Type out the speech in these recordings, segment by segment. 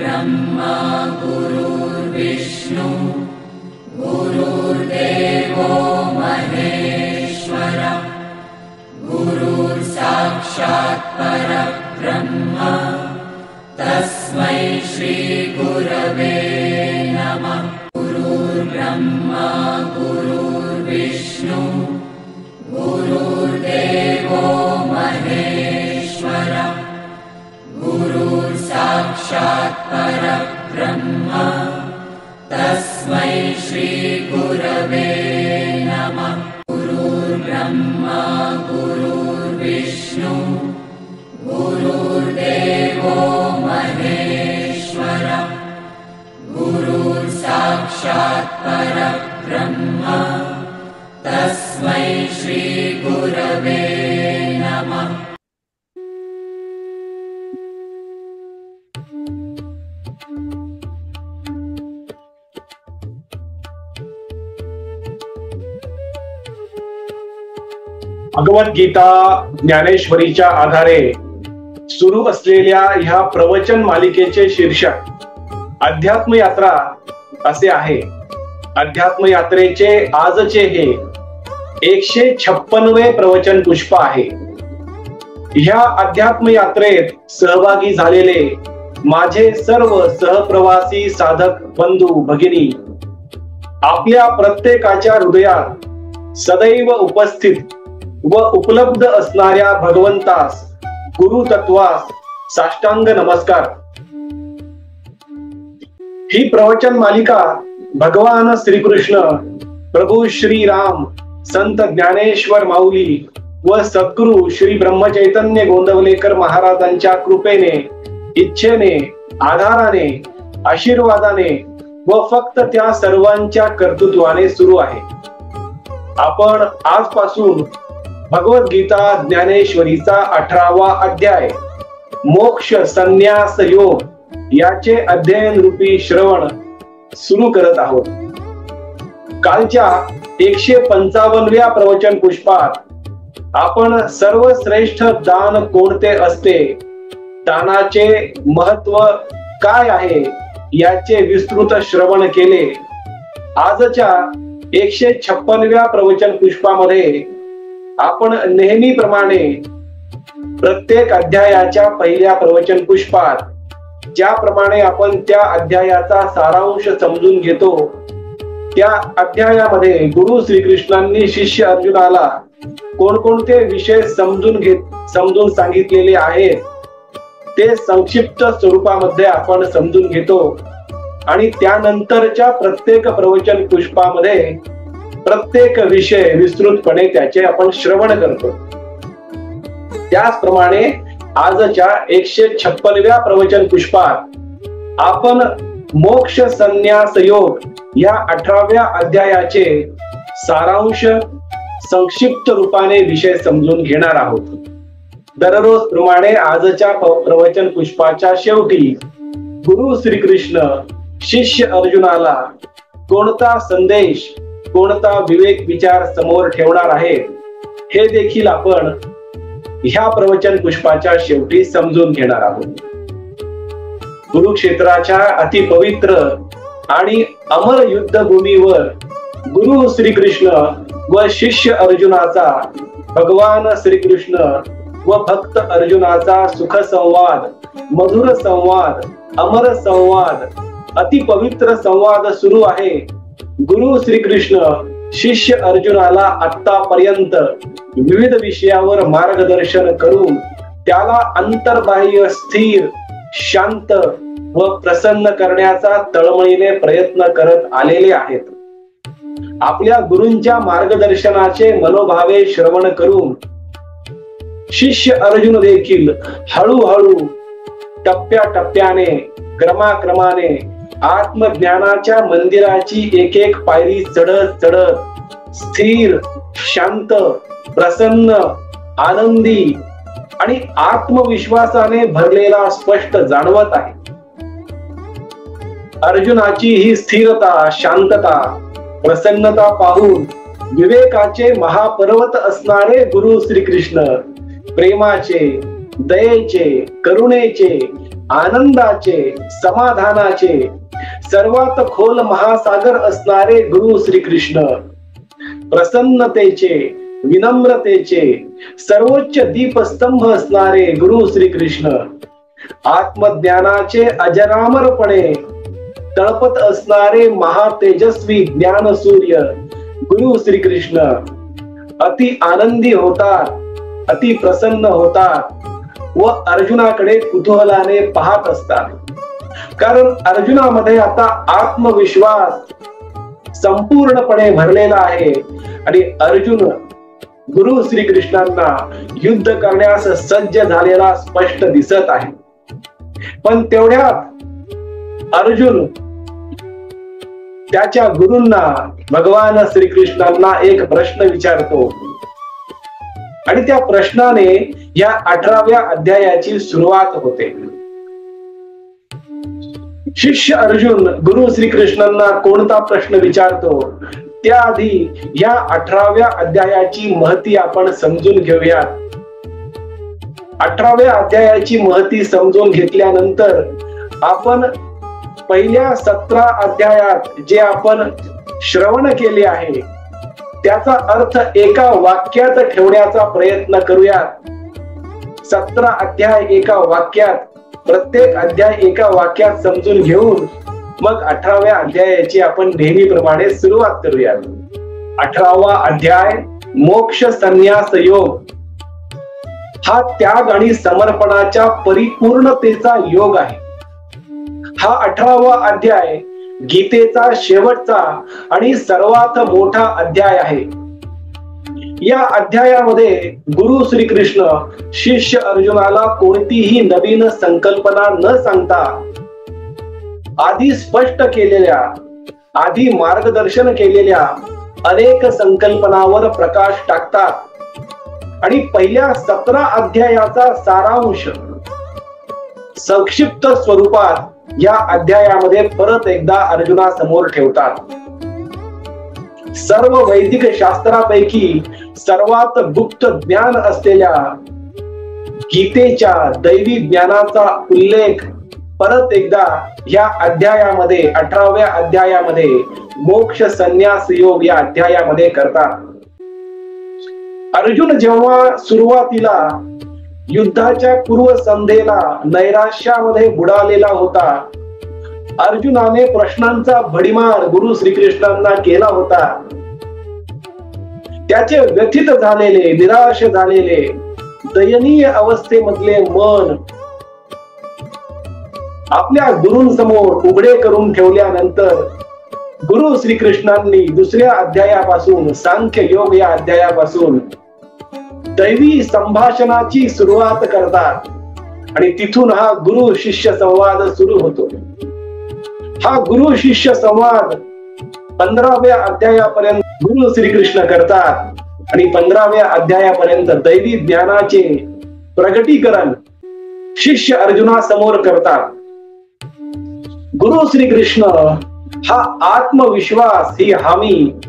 ब्रह्मा गुरुर्विष्णु गुरुर्देवो महेश्वर गुरुर्साक्षात् परब्रह्म तस्मै श्री गुरवे नमः। गुरुर्ब्रह्मा गुरुर्विष्णु गुरुर्देवो महेश्वर गुरुर्साक्षात् परब्रह्म तस्मै श्री गुरवे नमः। गुरुर्ब्रह्मा गुरुर्विष्णु गुरुर्देवो महेश्वर गुरुर्साक्षात् परब्रह्म तस्मै श्री गुरवे नमः। भगवद्गीता ज्ञानेश्वरीच्या आधारे सुरू असलेल्या ह्या प्रवचन मालिकेचे शीर्षक अध्यात्म यात्रा असे आहे। अध्यात्म यात्रेचे आजचे हे 156वे प्रवचन पुष्प आहे। ह्या अध्यात्म यात्रेत सहभागी झालेले माझे सर्व सहप्रवासी साधक बंधू भगिनी आपल्या प्रत्येकाच्या हृदयात सदैव उपस्थित व उपलब्ध असणाऱ्या भगवंतास गुरु तत्वास साष्टांग नमस्कार। ही प्रवचन मालिका भगवान श्रीकृष्ण प्रभू श्री राम संत ज्ञानेश्वर माऊली व सद्गुरु श्री ब्रह्मचैतन्य गोंदवलेकर महाराजांच्या कृपेने इच्छेने आधाराने आशीर्वादाने व फक्त त्या सर्वांच्या कर्तृत्वाने सुरू आहे। आपण आजपासून भगवद्गीता ज्ञानेश्वरीचा 18वा अध्याय मोक्ष संन्यास योग याचे अध्ययन रूपी श्रवण सुरू करत आहोत। कालच्या 155व्या प्रवचन पुष्पात आपण सर्वश्रेष्ठ दान कोणते असते, दानाचे महत्व काय आहे याचे विस्तृत श्रवण केले। आजच्या 156व्या प्रवचन पुष्पामध्ये आपण नेहमीप्रमाणे प्रत्येक अध्यायाच्या पहिल्या प्रवचन पुष्पात ज्याप्रमाणे आपण त्या अध्यायाचा सारांश समजून घेतो, त्या अध्यायामध्ये गुरु श्रीकृष्णांनी शिष्य अर्जुनाला कोणकोणते विषय समजून सांगितलेले आहेत ते संक्षिप्त स्वरूपामध्ये आपण समजून घेतो आणि त्यानंतरच्या प्रत्येक प्रवचन पुष्पामध्ये प्रत्येक विषय विस्तृतपणे त्याचे आपण श्रवण करतो। त्याचप्रमाणे आजच्या 156व्या प्रवचन पुष्पात आपण मोक्ष संन्यास योग या 18व्या अध्यायाचे सारांश संक्षिप्त रूपाने विषय समजून घेणार आहोत। दररोज प्रमाणे आजच्या प्रवचन पुष्पाच्या शेवटी गुरु श्रीकृष्ण शिष्य अर्जुनाला कोणता संदेश कोणता विवेक विचार समोर ठेवणार आहे हे देखील आपण ह्या प्रवचन पुष्पाच्या शेवटी समजून घेणार आहोत। कुरुक्षेत्राच्या अतिपवित्र आणि अमर युद्धभूमीवर गुरु श्रीकृष्ण व शिष्य अर्जुनाचा भगवान श्रीकृष्ण व भक्त अर्जुनाचा सुख संवाद, मधुर संवाद, अमर संवाद, अतिपवित्र संवाद सुरू आहे। गुरु श्रीकृष्ण शिष्य अर्जुनाला आतापर्यंत विविध विषयावर मार्गदर्शन करून त्याला अंतर्बाह्य स्थिर, शांत व प्रसन्न करण्याचा तळमळीने प्रयत्न करत आलेले आहेत। आपल्या गुरूंच्या मार्गदर्शनाचे मनोभावे श्रवण करून शिष्य अर्जुन देखील हळूहळू टप्प्याटप्प्याने क्रमाक्रमाने आत्मज्ञानाच्या मंदिराची एक एक पायरी चढत चढत स्थिर, शांत, प्रसन्न, आनंदी आणि आत्मविश्वासाने भरलेला स्पष्ट जाणवत आहे। अर्जुनाची ही स्थिरता, शांतता, प्रसन्नता पाहून विवेकाचे महापर्वत असणारे गुरु श्रीकृष्ण प्रेमाचे, दयेचे, करुणेचे आनंदाचे, समाधानाचे सर्वात खोल महासागर असणारे गुरु श्रीकृष्ण, प्रसन्नतेचे, विनम्रतेचे सर्वोच्च दीपस्तंभ असणारे गुरु श्रीकृष्ण, आत्मज्ञानाचे अजरामरपणे तळपत असणारे महातेजस्वी ज्ञान सूर्य गुरु श्रीकृष्ण अति आनंदी होतात, अति प्रसन्न होतात व अर्जुनाकडे कुतूहलाने पाहत असतात. कारण अर्जुनामध्ये आता आत्मविश्वास संपूर्णपणे भरलेला आहे आणि अर्जुन गुरु श्रीकृष्णांना युद्ध करण्यास सज्ज झालेला स्पष्ट दिसत आहे. पण तेवढ्यात अर्जुन त्याच्या गुरूंना भगवान श्रीकृष्णांना एक प्रश्न विचारतो आणि त्या प्रश्नाने या 18व्या अध्यायाची सुरुवात होते. शिष्य अर्जुन गुरु श्रीकृष्णांना कोणता प्रश्न विचारतो त्याआधी या 18व्या अध्यायाची महती आपण समजून घेऊयात. 18व्या अध्यायाची महती समजून घेतल्यानंतर आपण पहिल्या 17 अध्यायात जे आपण श्रवण केले आहे त्याचा अर्थ एका वाक्यात ठेवण्याचा प्रयत्न करूयात. 17 अध्याय एका वाक्यात, प्रत्येक अध्याय एका वाक्यात समजून घेऊन मग 18व्या अध्यायाची आपण नेहमीप्रमाणे सुरुवात करूयात. 18वा अध्याय मोक्ष संन्यास योग हा त्याग आणि समर्पणाच्या परिपूर्णतेचा योग आहे. हा 18वा अध्याय गीतेचा शेवटचा आणि सर्वात मोठा अध्याय आहे. या अध्यायामध्ये गुरु श्रीकृष्ण शिष्य अर्जुनाला कोणतीही नवीन संकल्पना न सांगता आधी स्पष्ट केलेल्या, आधी मार्गदर्शन केलेल्या अनेक संकल्पनावर प्रकाश टाकतात आणि पहिल्या 17 अध्यायाचा सारांश संक्षिप्त स्वरूपात या अध्यायामध्ये परत एकदा अर्जुनासमोर ठेवतात. सर्व वैदिक शास्त्रापैकी सर्वात गुप्त ज्ञान असलेल्या गीतेच्या दैवी ज्ञानाचा उल्लेख परत एकदा या अध्यायामध्ये 18व्या अध्यायामध्ये मोक्ष संन्यास योग या अध्यायामध्ये करतात. अर्जुन जेव्हा सुरुवातीला युद्धाच्या पूर्वसंध्येला नैराश्यामध्ये बुडालेला होता, अर्जुनाने प्रश्नांचा भडीमार गुरु श्रीकृष्णांना केला होता. त्याचे व्यथित झालेले, निराश झालेले, दयनीय अवस्थेमधले मन आपल्या गुरूंसमोर उघडे करून ठेवल्यानंतर गुरु श्रीकृष्णांनी दुसऱ्या अध्यायापासून, सांख्य योग या अध्यायापासून दैवी संभाषणाची सुरुवात करतात आणि तिथून हा गुरु शिष्य संवाद सुरू होतो. हा गुरु शिष्य संवाद 15व्या अध्यायापर्यंत गुरु श्रीकृष्ण करतात आणि 15व्या अध्यायापर्यंत दैवी ज्ञानाचे प्रगटीकरण शिष्य अर्जुनासमोर करतात. गुरु श्रीकृष्ण हा आत्मविश्वास, ही हमी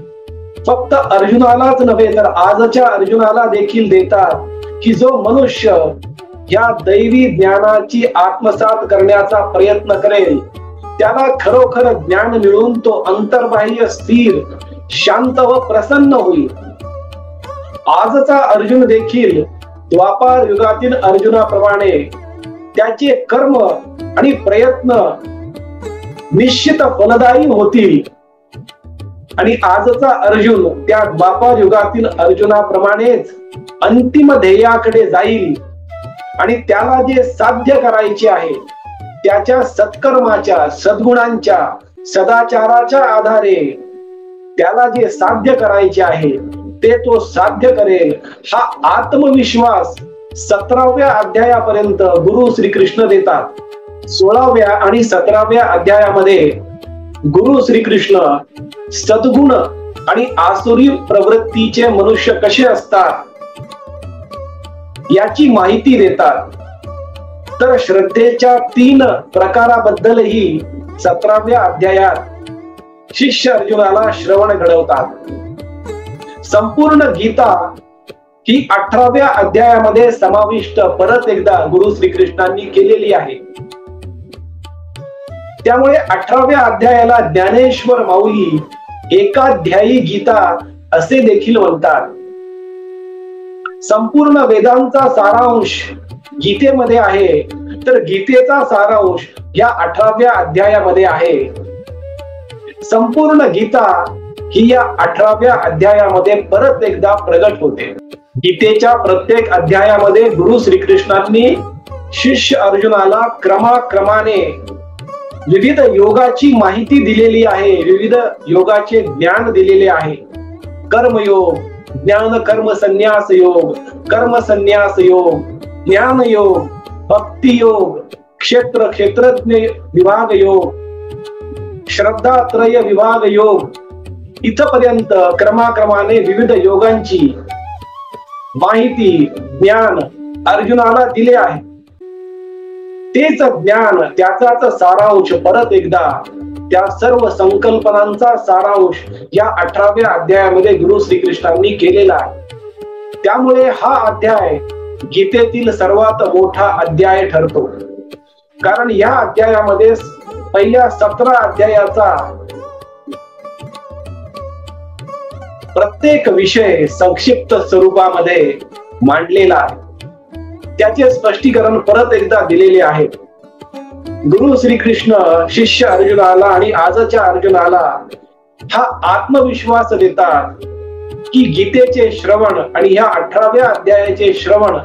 फक्त अर्जुनालाच नव्हे तर आजच्या अर्जुनाला देखील देतात की जो मनुष्य या दैवी ज्ञानाची आत्मसात करण्याचा प्रयत्न करेल त्याला खरोखर ज्ञान मिळून तो अंतर्बाह्य स्थिर, शांत व प्रसन्न होईल. आजचा अर्जुन देखील द्वापार युगातील अर्जुनाप्रमाणे त्याचे कर्म आणि प्रयत्न निश्चित फलदायी होतील आणि आजचा अर्जुन त्या द्वापार युगातील अर्जुनाप्रमाणेच अंतिम ध्येयाकडे जाईल आणि त्याला जे साध्य करायचे आहे त्याच्या सत्कर्माच्या, सद्गुणांच्या, सदाचाराच्या आधारे त्याला जे साध्य करायचे आहे ते तो साध्य करेल. हा आत्मविश्वास 17व्या अध्यायापर्यंत गुरु श्रीकृष्ण देतात. 16व्या आणि 17व्या अध्यायामध्ये गुरु श्रीकृष्ण सद्गुण आणि आसुरी प्रवृत्तीचे मनुष्य कसे असतात याची माहिती देतात. तर श्रद्धेच्या 3 प्रकाराबद्दलही 17व्या अध्यायात शिष्य अर्जुनाला श्रवण घडवतात. संपूर्ण गीता ही 18व्या अध्यायामध्ये समाविष्ट परत एकदा गुरु श्रीकृष्णांनी केलेली आहे. त्यामुळे 18व्या अध्यायाला ज्ञानेश्वर माऊली एकाध्यायी गीता असे देखील म्हणतात. संपूर्ण वेदांचा सारांश गीतेमध्ये आहे, तर गीतेचा सारांश या 18व्या अध्यायामध्ये आहे. संपूर्ण गीता ही या 18व्या अध्यायामध्ये परत एकदा प्रगट होते. गीतेच्या प्रत्येक अध्यायामध्ये गुरु श्रीकृष्णांनी शिष्य अर्जुनाला क्रमाक्रमाने विविध योगाची माहिती दिलेली आहे, विविध योगाचे ज्ञान दिलेले आहे. कर्मयोग, ज्ञान कर्म संन्यास योग, कर्म संन्यास योग, ज्ञान योग, भक्ती योग, क्षेत्र क्षेत्रज्ञ विभाग योग, श्रद्धात्रय विभाग योग, इथपर्यंत क्रमाक्रमाने विविध योगांची माहिती ज्ञान अर्जुनाला दिले आहे. तेच ज्ञान, त्याचाच सारांश परत एकदा त्या सर्व संकल्पनांचा सारांश या 18व्या अध्यायामध्ये गुरु श्रीकृष्णांनी केलेला आहे. त्यामुळे हा अध्याय गीतेतील सर्वात मोठा अध्याय ठरतो. कारण या अध्यायामध्ये पहिल्या 17 अध्यायाचा प्रत्येक विषय संक्षिप्त स्वरूपामध्ये मांडलेला आहे. त्याचे स्पष्टीकरण परत एकदा दिलेले आहे. गुरु श्रीकृष्ण शिष्य अर्जुनाला आणि आजच्या अर्जुनाला हा आत्मविश्वास देतात की गीतेचे श्रवण आणि या 18व्या अध्यायाचे श्रवण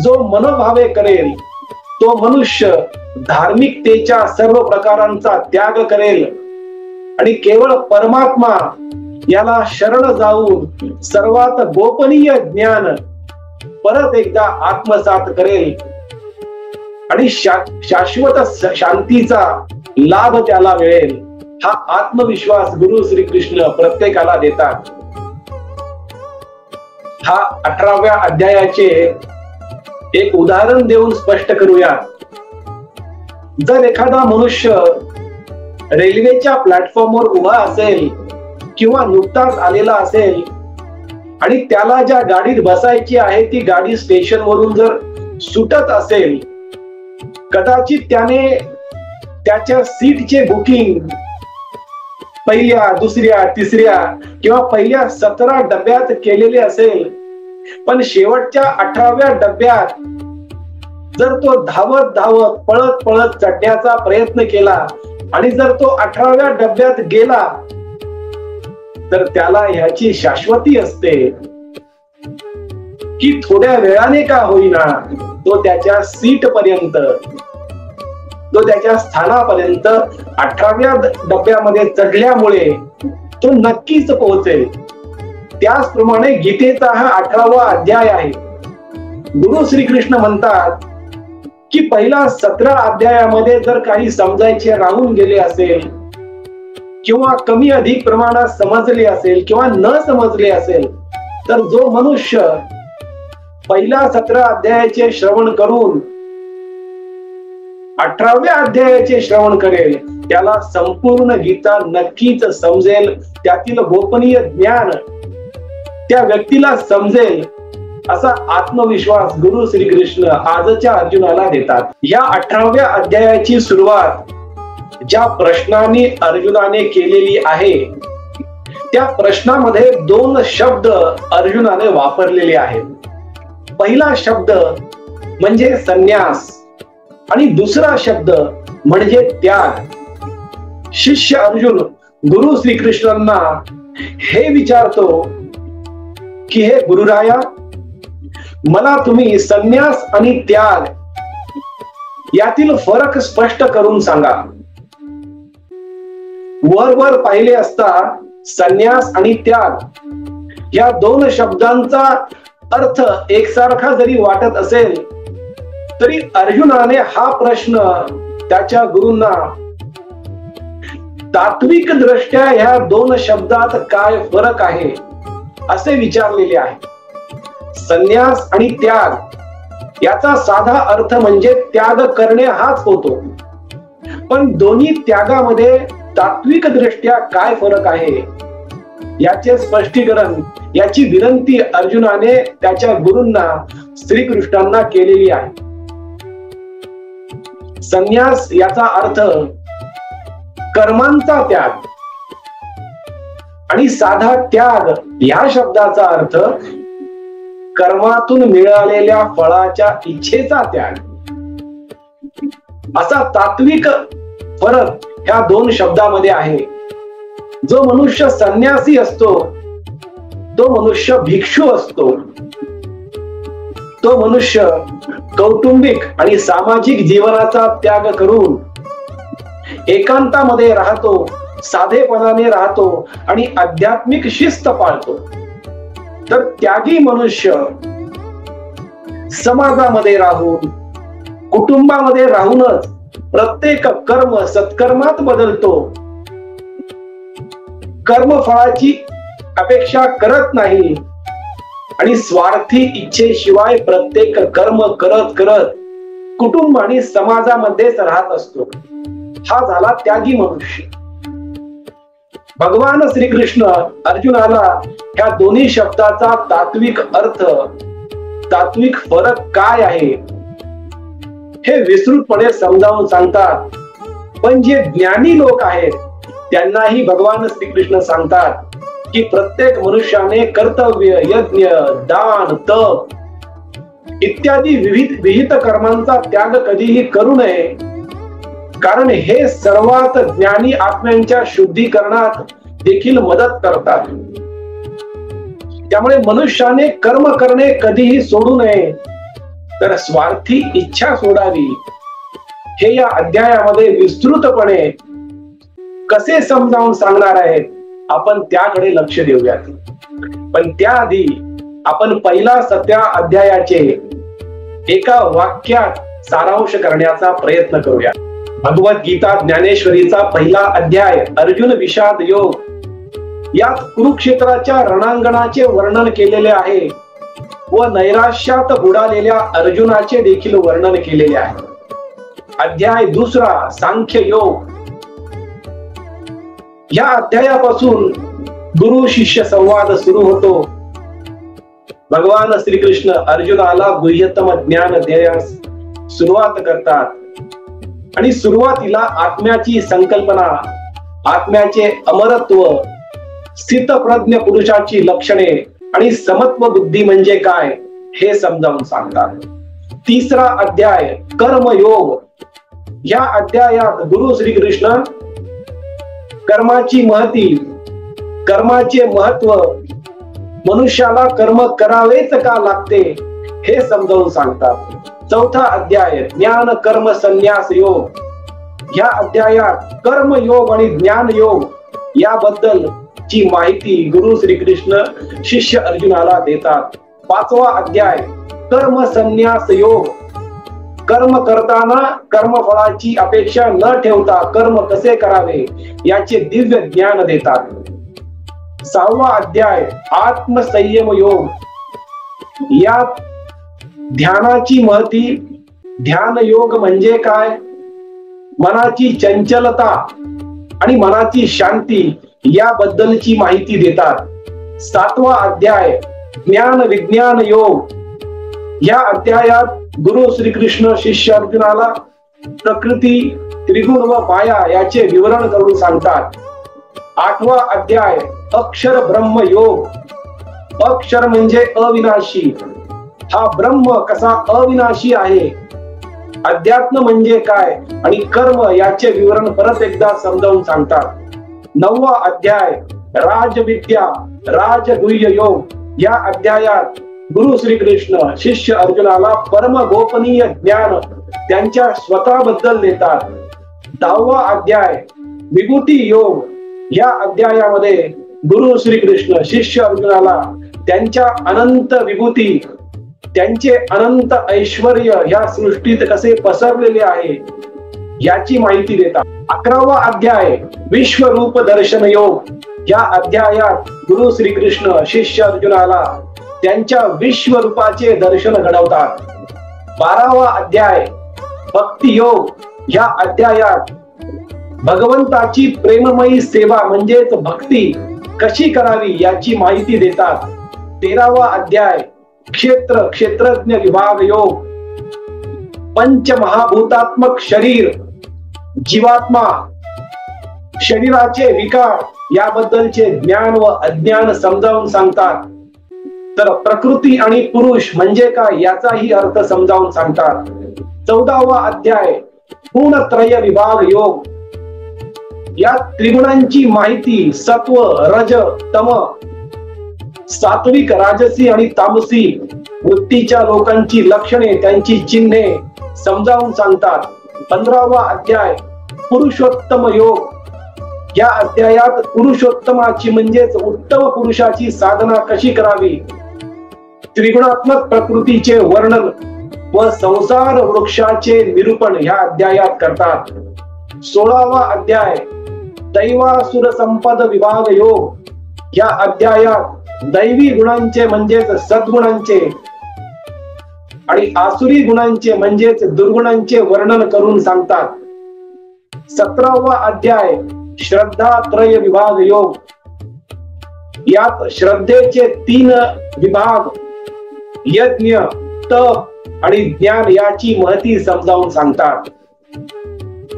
जो मनोभावे करेल तो मनुष्य धार्मिकतेच्या सर्व प्रकारांचा त्याग करेल आणि केवळ परमात्मा याला शरण जाऊन सर्वात गोपनीय ज्ञान परत एकदा आत्मसात करेल आणि शाश्वत शांतीचा लाभ त्याला मिळेल. हा आत्मविश्वास गुरु श्रीकृष्ण प्रत्येकाला देतात. हा 18व्या अध्यायाचे एक उदाहरण देऊन स्पष्ट करूया. जर एखादा मनुष्य रेल्वेच्या प्लॅटफॉर्मवर उभा असेल किंवा नुकताच आलेला असेल आणि त्याला ज्या गाडीत बसायची आहे ती गाडी स्टेशन वरून जर सुटत असेल, कदाचित त्याने त्याच्या सीटचे बुकिंग पहिल्या, दुसऱ्या, तिसऱ्या किंवा पहिल्या 17 डब्यात केलेले असेल, पण शेवटच्या 18व्या डब्यात जर तो धावत धावत पळत पळत चढण्याचा प्रयत्न केला आणि जर तो 18व्या डब्यात गेला तर त्याला ह्याची शाश्वती असते की थोड्या वेळाने का होईना तो त्याच्या सीट पर्यंत, तो त्याच्या स्थानापर्यंत 18व्या डब्यामध्ये चढल्यामुळे तो नक्कीच पोहोचेल. त्याचप्रमाणे गीतेचा हा 18वा अध्याय आहे. गुरु श्रीकृष्ण म्हणतात की पहिला 17 अध्यायामध्ये जर काही समजायचे राहून गेले असेल किंवा कमी अधिक प्रमाणात समजले असेल किंवा न समजले असेल, तर जो मनुष्य पहिल्या 17 अध्यायाचे श्रवण करून 18व्या अध्यायाचे श्रवण करेल त्याला संपूर्ण गीता नक्कीच समजेल. त्यातील गोपनीय ज्ञान त्या व्यक्तीला समजेल असा आत्मविश्वास गुरु श्रीकृष्ण आजच्या अर्जुनाला देतात. या 18व्या अध्यायाची सुरुवात ज्या प्रश्नाने अर्जुनाने केलेली आहे त्या प्रश्नामध्ये 2 शब्द अर्जुनाने वापरलेले आहेत. पहिला शब्द म्हणजे संन्यास आणि दुसरा शब्द म्हणजे त्याग. शिष्य अर्जुन गुरु श्रीकृष्णांना हे विचारतो की हे गुरुराया, मला तुम्ही संन्यास आणि त्याग यातील फरक स्पष्ट करून सांगा. वर पाहिले असता संन्यास आणि त्याग या 2 शब्दांचा अर्थ एकसारखा जरी वाटत असेल तरी अर्जुनाने हा प्रश्न त्याच्या गुरूंना तात्विक दृष्ट्या ह्या 2 शब्दात काय फरक आहे असे विचारलेले आहे. संन्यास आणि त्याग याचा साधा अर्थ म्हणजे त्याग करणे हाच होतो, पण दोन्ही त्यागामध्ये तात्विक दृष्ट्या काय फरक आहे याचे स्पष्टीकरण, याची विनंती अर्जुनाने त्याच्या गुरूंना श्रीकृष्णांना केलेली आहे. संन्यास याचा अर्थ कर्मांचा त्याग, आणि साधा त्याग या शब्दाचा अर्थ कर्मातून मिळालेल्या फळाच्या इच्छेचा त्याग. असा तात्विक फरक ह्या दोन शब्दामध्ये आहे. जो मनुष्य संन्यासी असतो तो मनुष्य भिक्षू असतो. तो मनुष्य कौटुंबिक आणि सामाजिक जीवनाचा त्याग करून एकांतामध्ये राहतो, साधेपणाने राहतो आणि आध्यात्मिक शिस्त पाळतो. तर त्यागी मनुष्य समाजामध्ये राहून, कुटुंबामध्ये राहूनच प्रत्येक कर्म सत्कर्मात बदलतो. कर्मफळाची अपेक्षा करत नाही आणि स्वार्थी इच्छेशिवाय प्रत्येक कर्म करत करत कुटुंब आणि समाजामध्येच राहत असतो. हा झाला त्यागी मनुष्य. भगवान श्रीकृष्ण अर्जुनाला ह्या दोन्ही शब्दाचा तात्विक अर्थ, तात्विक फरक काय आहे हे विस्तृतपणे समजावून सांगतात. पण जे ज्ञानी लोक आहेत त्यांनाही भगवान श्रीकृष्ण सांगतात की प्रत्येक मनुष्याने कर्तव्य, यज्ञ, दान, तप इत्यादी विहित कर्मांचा त्याग कधीही करू नये, कारण हे सर्वात ज्ञानी आत्म्यांच्या शुद्धीकरणात देखील मदत करतात. त्यामुळे मनुष्याने कर्म करणे कधीही सोडू नये, तर स्वार्थी इच्छा सोडावी. हे या अध्यायामध्ये विस्तृतपणे कसे समजावून सांगणार आहेत, आपण त्याकडे लक्ष देऊयात. पण त्याआधी आपण पहिला 7व्या अध्यायाचे एका वाक्यात सारांश करण्याचा प्रयत्न करूया. भगवद्गीता ज्ञानेश्वरीचा पहिला अध्याय अर्जुन विषाद योग. यात कुरुक्षेत्राच्या रणांगणाचे वर्णन केलेले आहे व नैराश्यात बुडालेल्या अर्जुनाचे देखील वर्णन केलेले आहे. अध्याय दुसरा सांख्य योग. या अध्यायापासून गुरु शिष्य संवाद सुरू होतो. भगवान श्रीकृष्ण अर्जुनाला गुह्यतम ज्ञान देण्यास सुरुवात करतात आणि सुरुवातीला आत्म्याची संकल्पना, आत्म्याचे अमरत्व, स्थितप्रज्ञ पुरुषाची लक्षणे आणि समत्व बुद्धी म्हणजे काय हे समजावून सांगतात. तिसरा अध्याय कर्मयोग. या अध्यायात गुरु श्रीकृष्ण कर्माची महती, कर्माचे महत्व, मनुष्याला कर्म करावेच का लागते हे समजावून सांगतात. चौथा अध्याय ज्ञान कर्म संन्यास योग. या अध्यायात कर्म योग आणि ज्ञान योग याबद्दल ची माहिती गुरु श्रीकृष्ण शिष्य अर्जुनाला देतात. पाचवा अध्याय कर्म संन्यास योग. कर्म करताना कर्मफळाची अपेक्षा न ठेवता कर्म कसे करावे याचे दिव्य ज्ञान देतात. सहावा अध्याय आत्मसंयम योग. यात ध्यानाची महती, ध्यान योग म्हणजे काय, मनाची चंचलता आणि मनाची शांती याबद्दलची माहिती देतात. सातवा अध्याय ज्ञान विज्ञान योग. या अध्यायात गुरु श्रीकृष्ण शिष्य अर्जुनाला प्रकृती, त्रिगुण व माया याचे विवरण करून सांगतात. आठवा अध्याय अक्षर ब्रह्म योग. अक्षर म्हणजे अविनाशी, हा ब्रह्म कसा अविनाशी आहे, अध्यात्म म्हणजे काय आणि कर्म याचे विवरण परत एकदा समजावून सांगतात. नववा अध्याय राजविद्या राजगुह्य योग. या अध्यायात गुरु श्रीकृष्ण शिष्य अर्जुनाला परम गोपनीय ज्ञान त्यांच्या स्वतःबद्दल देतात. 10वा अध्याय विभूती योग. या अध्यायामध्ये गुरु श्रीकृष्ण शिष्य अर्जुनाला त्यांच्या अनंत विभूती, त्यांचे अनंत ऐश्वर्य या सृष्टीत कसे पसरलेले आहे याची माहिती देतात. 11वा अध्याय विश्वरूप दर्शन योग. या अध्यायात गुरु श्रीकृष्ण शिष्य अर्जुनाला त्यांच्या विश्वरूपाचे दर्शन घडवतात. 12वा अध्याय भक्ती योग. या अध्यायात भगवंताची प्रेममयी सेवा म्हणजेच भक्ती कशी करावी याची माहिती देतात. 13वा अध्याय क्षेत्रज्ञ विभाग योग. पंचमहाभूतात्मक शरीर, जीवात्मा, शरीराचे विकार याबद्दलचे ज्ञान व अज्ञान समजावून सांगतात. तर प्रकृती आणि पुरुष म्हणजे काय याचाही अर्थ समजावून सांगतात. 14वा अध्याय गुणत्रय विभाग योग. या त्रिगुणांची माहिती सत्व, रज, तम, सात्विक, राजसी आणि तामसी वृत्तीच्या लोकांची लक्षणे, त्यांची चिन्हे समजावून सांगतात. 15वा अध्याय पुरुषोत्तम योग. या अध्यायात पुरुषोत्तमाची म्हणजेच उत्तम पुरुषाची साधना कशी करावी, त्रिगुणात्मक प्रकृतीचे वर्णन व संसार वृक्षाचे निरूपण या अध्यायात करतात. 16वा अध्याय दैवासुर संपद विभाग योग. या अध्यायात दैवी गुणांचे म्हणजेच सद्गुणांचे आणि आसुरी गुणांचे म्हणजेच दुर्गुणांचे वर्णन करून सांगतात. 17वा अध्याय श्रद्धा त्रय विभाग योग. यात श्रद्धेचे 3 विभाग यज्ञ, तप आणि ज्ञान याची महती समजावून सांगतात.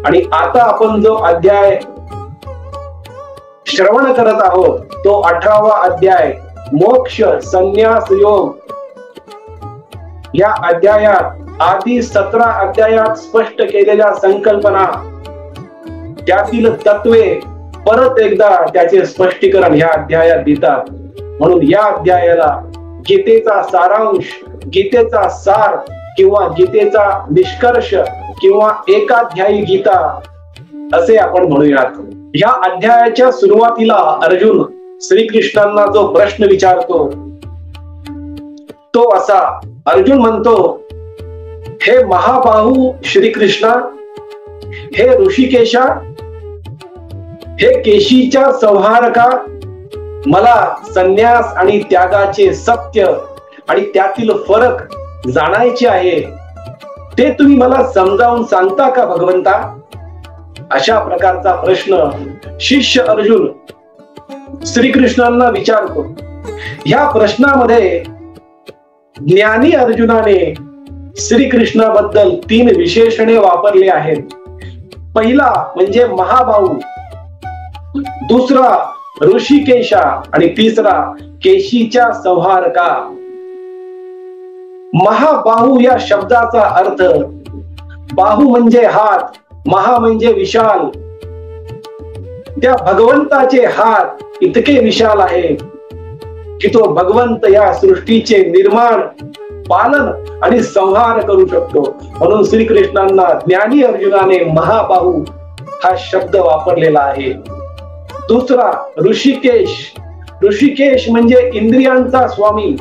आणि आता आपण जो अध्याय श्रवण करत आहोत तो 18वा अध्याय मोक्ष संन्यास योग. या अध्यायात आधी 17 अध्यायात स्पष्ट केलेल्या संकल्पना, त्यातील तत्वे परत एकदा त्याचे स्पष्टीकरण ह्या अध्यायात देतात. म्हणून या अध्यायाला गीतेचा सारांश, गीतेचा सार किंवा गीतेचा निष्कर्ष किंवा एकाध्यायी गीता असे आपण म्हणूयात. या अध्यायाच्या सुरुवातीला अर्जुन श्रीकृष्णांना जो प्रश्न विचारतो तो असा. अर्जुन म्हणतो, हे महाबाहू श्रीकृष्णा, हे ऋषिकेशा, हे केशीच्या संहारका, मला संन्यास आणि त्यागाचे सत्य आणि त्यातील फरक जाणायचे आहे. ते तुम्ही मला समजावून सांगता का भगवंता? अशा प्रकारचा प्रश्न शिष्य अर्जुन श्रीकृष्णांना विचारतो. या प्रश्नामध्ये ज्ञानी अर्जुनाने श्रीकृष्णाबद्दल 3 विशेषणे वापरले आहेत. पहिला म्हणजे महाबाहू, दुसरा ऋषिकेशा आणि तिसरा केशीच्या संहारका. महाबाहू या शब्दाचा अर्थ, बाहू म्हणजे हात, महा म्हणजे विशाल. त्या भगवंताचे हात इतके विशाल आहे की तो भगवंत या सृष्टीचे निर्माण, पालन आणि संहार करू शकतो. म्हणून श्रीकृष्णांना ज्ञानी अर्जुनाने महाबाहू हा शब्द वापरलेला आहे. दुसरा ऋषिकेश. ऋषिकेश म्हणजे इंद्रियांचा स्वामी.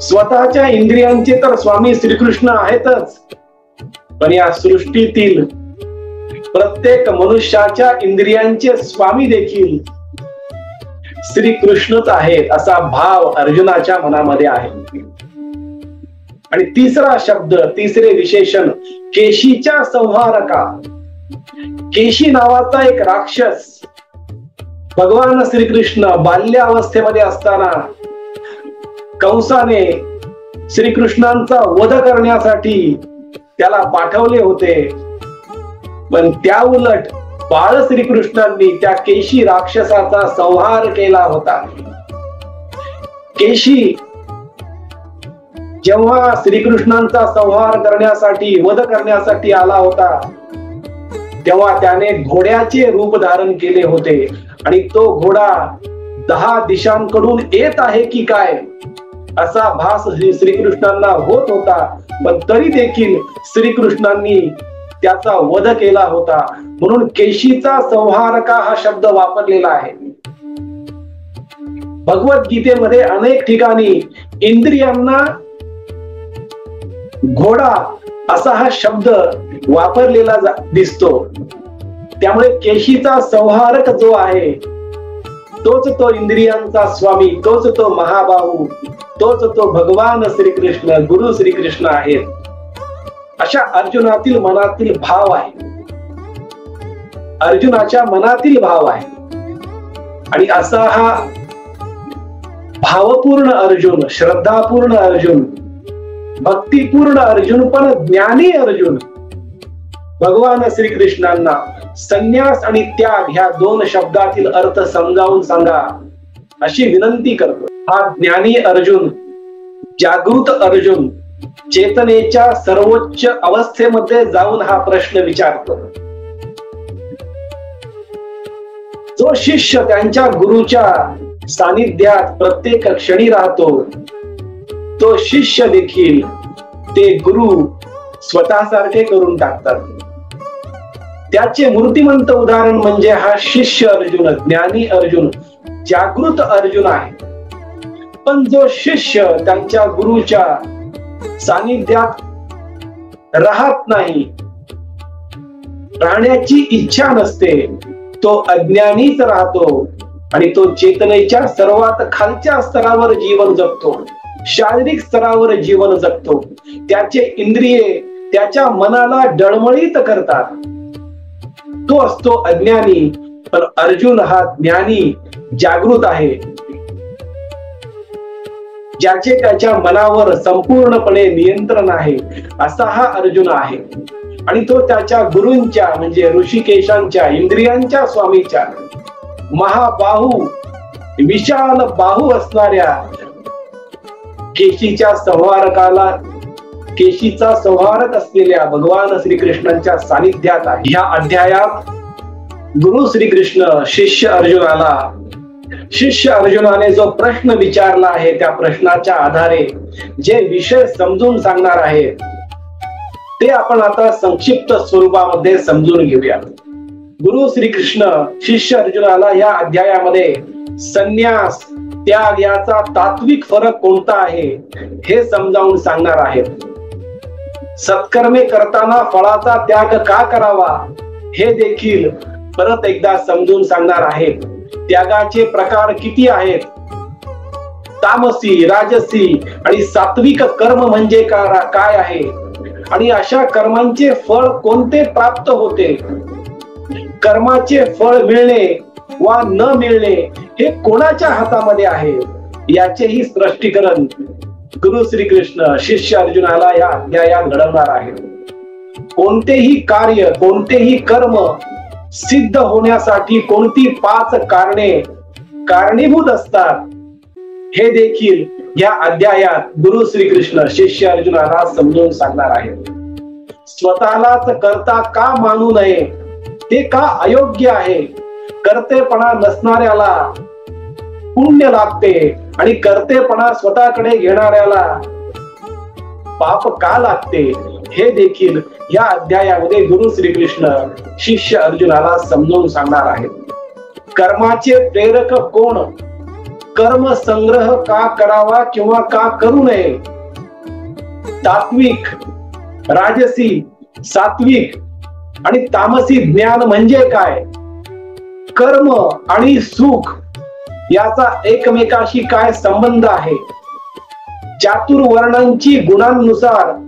स्वतःच्या इंद्रियांचे तर स्वामी श्रीकृष्ण आहेतच, पण या सृष्टीतील प्रत्येक मनुष्याच्या इंद्रियांचे स्वामी देखील श्रीकृष्णच आहेत असा भाव अर्जुनाच्या मनामध्ये आहे. आणि तिसरा शब्द, तिसरे विशेषण केशीच्या संहारका. केशी नावाचा एक राक्षस भगवान श्रीकृष्ण बाल्यावस्थेमध्ये असताना कंसाने श्रीकृष्णांचा वध करण्यासाठी त्याला पाठवले होते. पण त्या उलट बाळ श्रीकृष्णांनी त्या केशी राक्षसाचा संहार केला होता. केशी जेव्हा श्रीकृष्णांचा संहार करण्यासाठी, वध करण्यासाठी आला होता, तेव्हा त्याने घोड्याचे रूप धारण केले होते. आणि तो घोडा 10 दिशांकडून येत आहे की काय असा भास श्रीकृष्णांना होत होता. पण तरी देखील श्रीकृष्णांनी त्याचा वध केला होता. म्हणून केशीचा संहारका हा शब्द वापरलेला आहे. भगवद्गीतेमध्ये अनेक ठिकाणी इंद्रियांना घोडा असा हा शब्द वापरलेला दिसतो. त्यामुळे केशीचा संहारक जो आहे तोच तो इंद्रियांचा स्वामी, तोच तो महाबाहू, तोच तो भगवान श्रीकृष्ण, गुरु श्रीकृष्ण आहेत. अशा अर्जुनातील मनातील भाव आहे, अर्जुनाच्या मनातील भाव आहे. आणि असा हा भावपूर्ण अर्जुन, श्रद्धापूर्ण अर्जुन भक्तिपूर्ण अर्जुन पण ज्ञानी अर्जुन भगवान श्रीकृष्णांना संन्यास आणि त्याग ह्या दोन शब्दातील अर्थ समजावून सांगा अशी विनंती करतो. हा ज्ञानी अर्जुन, जागृत अर्जुन चेतनेच्या सर्वोच्च अवस्थेमध्ये जाऊन हा प्रश्न विचारतो. जो शिष्य त्यांच्या गुरुच्या सानिध्यात प्रत्येक क्षणी राहतो, तो शिष्य देखील ते गुरु स्वतःसारखे करून टाकतात. त्याचे मूर्तिमंत उदाहरण म्हणजे हा शिष्य अर्जुन, ज्ञानी अर्जुन, जागृत अर्जुन आहे. पण जो शिष्य त्यांच्या गुरुच्या सानिध्यात राहत नाही, राहण्याची इच्छा नसते, तो अज्ञानीच राहतो आणि तो चेतनेच्या सर्वात खालच्या स्तरावर जीवन जगतो, शारीरिक स्तरावर जीवन जगतो. त्याचे इंद्रिये त्याच्या मनाला डळमळीत करतात. तो असतो अज्ञानी. पण अर्जुन हा ज्ञानी, जागृत आहे, ज्याचे त्याच्या मनावर संपूर्णपणे नियंत्रण आहे, असा हा अर्जुन आहे. आणि तो त्याच्या गुरूंच्या म्हणजे ऋषिकेशांच्या, इंद्रियांच्या स्वामीच्या, महाबाहू विशाल बाहू असणाऱ्या केशीच्या संहारकाला, केशीचा संहारक असलेल्या भगवान श्रीकृष्णांच्या सानिध्यात आहे. ह्या अध्यायात गुरु श्रीकृष्ण शिष्य अर्जुनाने जो प्रश्न विचारला आहे, त्या प्रश्नाच्या आधारे जे विषय समजून सांगणार आहे ते आपण आता संक्षिप्त स्वरूपामध्ये समजून घेऊया. गुरु श्रीकृष्ण शिष्य अर्जुनाला या अध्यायामध्ये संन्यास, त्याग याचा तात्विक फरक कोणता आहे हे समजावून सांगणार आहेत. सत्कर्मे करताना फळाचा त्याग का करावा हे देखील परत एकदा समजून सांगणार आहेत. त्यागाचे प्रकार किती आहेत, तामसी, राजसी आणि सात्विक कर्म म्हणजे काय आहे, आणि अशा कर्मांचे फळ कोणते प्राप्त होते, कर्माचे फळ मिळणे वा न मिळणे हे कोणाच्या हातामध्ये आहे, याचेही स्पष्टीकरण गुरु श्रीकृष्ण शिष्य अर्जुनाला या अध्यायात घडवणार आहे. कोणतेही कार्य, कोणतेही कर्म सिद्ध होण्यासाठी कोणती 5 कारणे कारणीभूत असतात हे देखील या अध्यायात गुरु श्रीकृष्ण शिष्य अर्जुनाला समजून सांगणार आहे. स्वतःलाच करता का मानू नये, ते का अयोग्य आहे, कर्तेपणा नसणाऱ्याला पुण्य लागते आणि कर्तेपणा स्वतःकडे घेणाऱ्याला पाप का लागते, हे देखील या अध्यायामध्ये गुरु श्रीकृष्ण शिष्य अर्जुनाला समजून सांगणार आहेत. कर्माचे प्रेरक कोण, कर्म संग्रह का करावा किंवा का करू नये, तात्विक, राजसी, सात्विक आणि तामसी ज्ञान म्हणजे काय, कर्म आणि सुख याचा एकमेकाशी काय संबंध आहे, चातुर्वर्णांची गुणांनुसार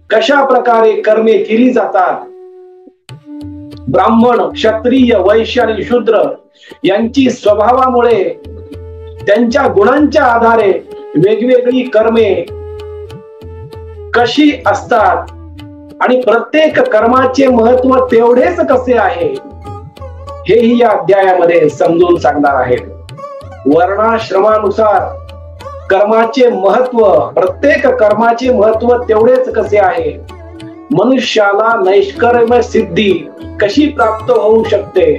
कशा प्रकारे कर्मे केली जातात, ब्राह्मण, क्षत्रिय, वैश्य आणि शूद्र यांची स्वभावामुळे त्यांच्या गुणांच्या आधारे वेगवेगळी कर्मे कशी असतात आणि प्रत्येक कर्माचे महत्व तेवढेच कसे आहे, हेही या अध्यायामध्ये समजून सांगणार आहे. वर्णाश्रमानुसार कर्माचे महत्व, प्रत्येक कर्माचे महत्व तेवढेच कसे आहे, मनुष्याला नैष्कर्म्य सिद्धी कशी प्राप्त होऊ शकते,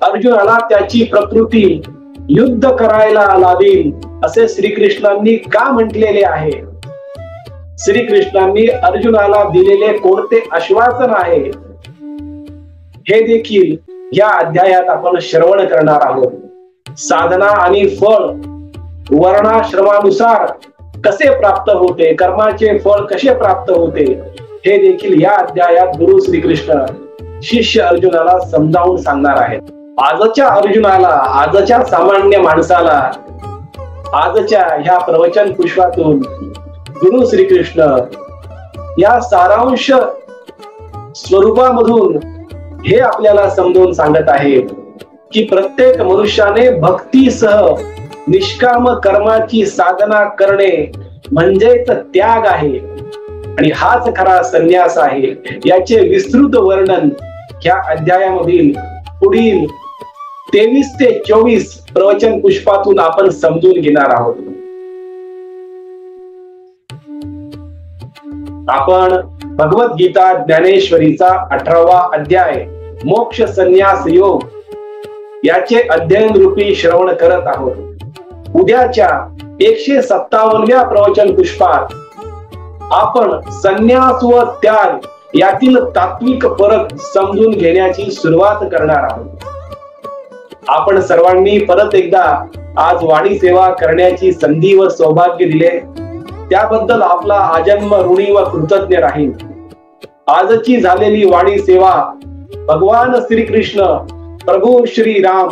अर्जुनाला त्याची प्रकृती युद्ध करायला लावी असे श्रीकृष्णांनी का म्हटलेले आहे, श्रीकृष्णांनी अर्जुनाला दिलेले कोणते आश्वासन आहे, हे देखील या अध्यायात आपण श्रवण करणार आहोत. साधना आणि फळ वर्णाश्रमानुसार कसे प्राप्त होते, कर्माचे फळ कसे प्राप्त होते, हे देखील या अध्यायात गुरु श्रीकृष्ण शिष्य अर्जुनाला समजावून सांगणार आहेत. आजच्या अर्जुनाला, आजच्या सामान्य माणसाला आजच्या ह्या प्रवचन पुष्पातून गुरु श्रीकृष्ण या सारांश स्वरूपामधून हे आपल्याला समजावून सांगत आहेत की प्रत्येक मनुष्याने भक्तीसह निष्काम कर्माची साधना करणे म्हणजेच त्याग आहे आणि हाच खरा संन्यास आहे याचे विस्तृत वर्णन ह्या अध्यायामधील पुढील 23 ते 24 प्रवचन पुष्पातून आपण समजून घेणार आहोत. आपण भगवद्गीता ज्ञानेश्वरीचा 18वा अध्याय मोक्ष संन्यास योग याचे अध्ययन रूपी श्रवण करत आहोत. उद्याच्या 157व्या प्रवचन पुष्पात आपण संन्यास व त्याग यातील तात्विक फरक समजून घेण्याची सुरुवात करणार आहोत. आपण सर्वांनी परत एकदा आज वाणी सेवा करण्याची संधी व सौभाग्य दिले त्याबद्दल आपला आजन्म ऋणी व कृतज्ञ राहील. आजची झालेली वाणी सेवा भगवान श्रीकृष्ण, प्रभू श्री राम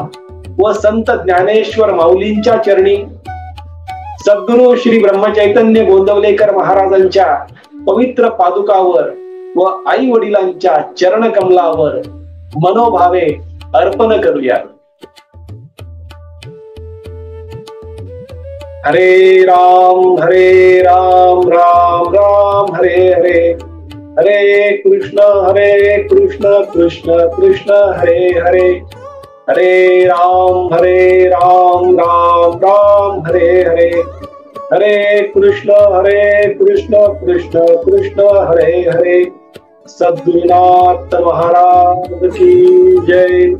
व संत ज्ञानेश्वर माऊलींच्या चरणी, सद्गुरु श्री ब्रह्मचैतन्य गोंदवलेकर महाराजांच्या पवित्र पादुकावर व आई वडिलांच्या चरण कमलावर मनोभावे अर्पण करूया. हरे राम राम राम हरे हरे, हरे कृष्ण कृष्ण कृष्ण हरे हरे, हरे राम राम राम हरे हरे, हरे कृष्ण कृष्ण कृष्ण हरे हरे. सद्गुरुनाथ महाराज की जय.